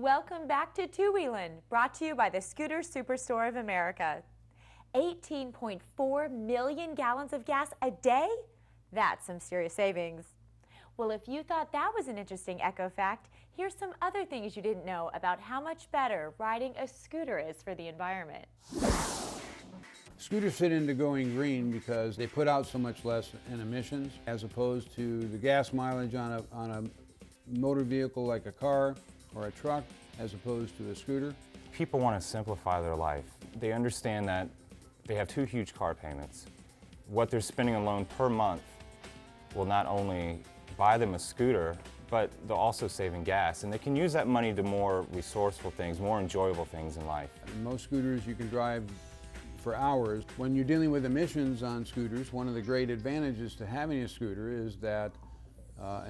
Welcome back to Two Wheelin', brought to you by the Scooter Superstore of America. 18.4 million gallons of gas a day? That's some serious savings. Well, if you thought that was an interesting eco fact, here's some other things you didn't know about how much better riding a scooter is for the environment. Scooters fit into going green because they put out so much less in emissions as opposed to the gas mileage on a motor vehicle like a car or a truck as opposed to a scooter. People want to simplify their life. They understand that they have two huge car payments. What they're spending alone per month will not only buy them a scooter, but they'll also save in gas. And they can use that money to more resourceful things, more enjoyable things in life. Most scooters you can drive for hours. When you're dealing with emissions on scooters, one of the great advantages to having a scooter is that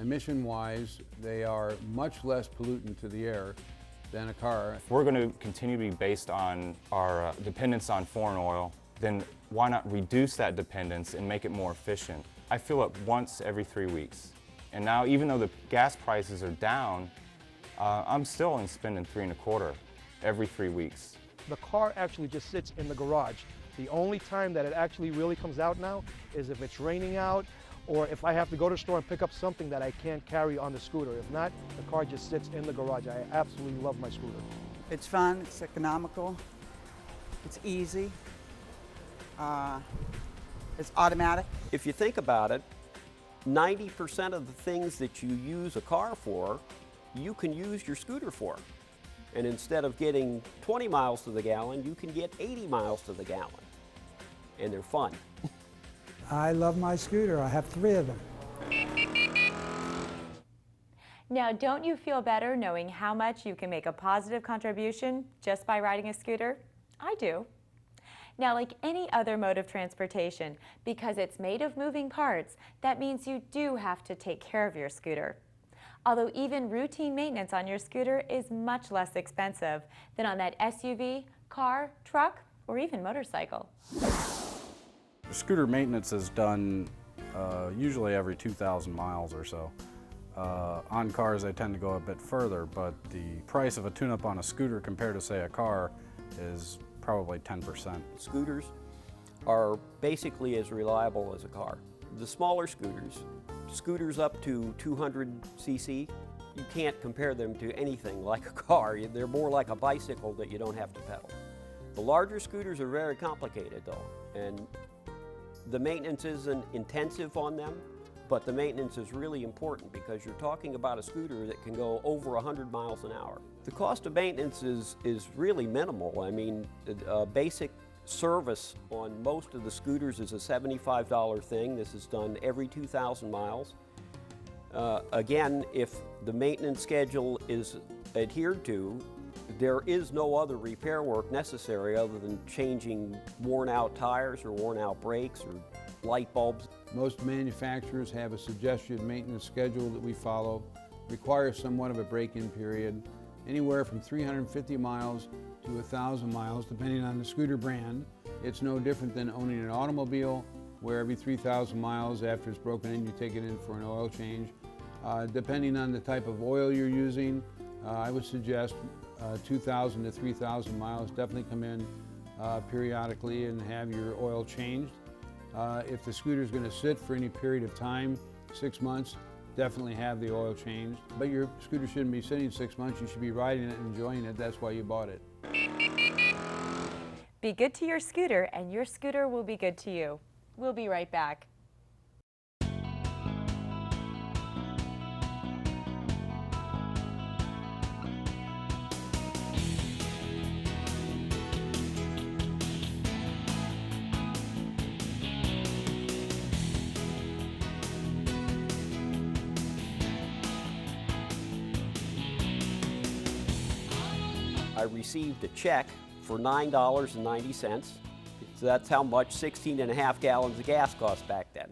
emission-wise, they are much less pollutant to the air than a car. If we're going to continue to be based on our dependence on foreign oil, then why not reduce that dependence and make it more efficient? I fill up once every 3 weeks. And now, even though the gas prices are down, I'm still only spending $3.25 every 3 weeks. The car actually just sits in the garage. The only time that it actually really comes out now is if it's raining out, or if I have to go to the store and pick up something that I can't carry on the scooter. If not, the car just sits in the garage. I absolutely love my scooter. It's fun, it's economical, it's easy, it's automatic. If you think about it, 90% of the things that you use a car for, you can use your scooter for. And instead of getting 20 miles to the gallon, you can get 80 miles to the gallon. And they're fun. I love my scooter. I have 3 of them. Now, don't you feel better knowing how much you can make a positive contribution just by riding a scooter? I do. Now, like any other mode of transportation, because it's made of moving parts, that means you do have to take care of your scooter. Although even routine maintenance on your scooter is much less expensive than on that SUV, car, truck, or even motorcycle. Scooter maintenance is done usually every 2,000 miles or so. On cars they tend to go a bit further, but the price of a tune-up on a scooter compared to, say, a car is probably 10%. Scooters are basically as reliable as a car. The smaller scooters up to 200 cc, you can't compare them to anything like a car. They're more like a bicycle that you don't have to pedal. The larger scooters are very complicated though, and the maintenance isn't intensive on them, but the maintenance is really important because you're talking about a scooter that can go over 100 miles an hour. The cost of maintenance is really minimal. I mean, a basic service on most of the scooters is a $75 thing. This is done every 2,000 miles. Again, if the maintenance schedule is adhered to, there is no other repair work necessary other than changing worn out tires or worn out brakes or light bulbs. Most manufacturers have a suggested maintenance schedule that we follow. Requires somewhat of a break-in period, anywhere from 350 miles to 1,000 miles, depending on the scooter brand. It's no different than owning an automobile, where every 3,000 miles after it's broken in, you take it in for an oil change. Depending on the type of oil you're using, I would suggest 2,000 to 3,000 miles. Definitely come in periodically and have your oil changed. If the scooter is going to sit for any period of time, 6 months, definitely have the oil changed. But your scooter shouldn't be sitting 6 months. You should be riding it and enjoying it. That's why you bought it. Be good to your scooter, and your scooter will be good to you. We'll be right back. I received a check for $9.90. So that's how much 16.5 gallons of gas cost back then.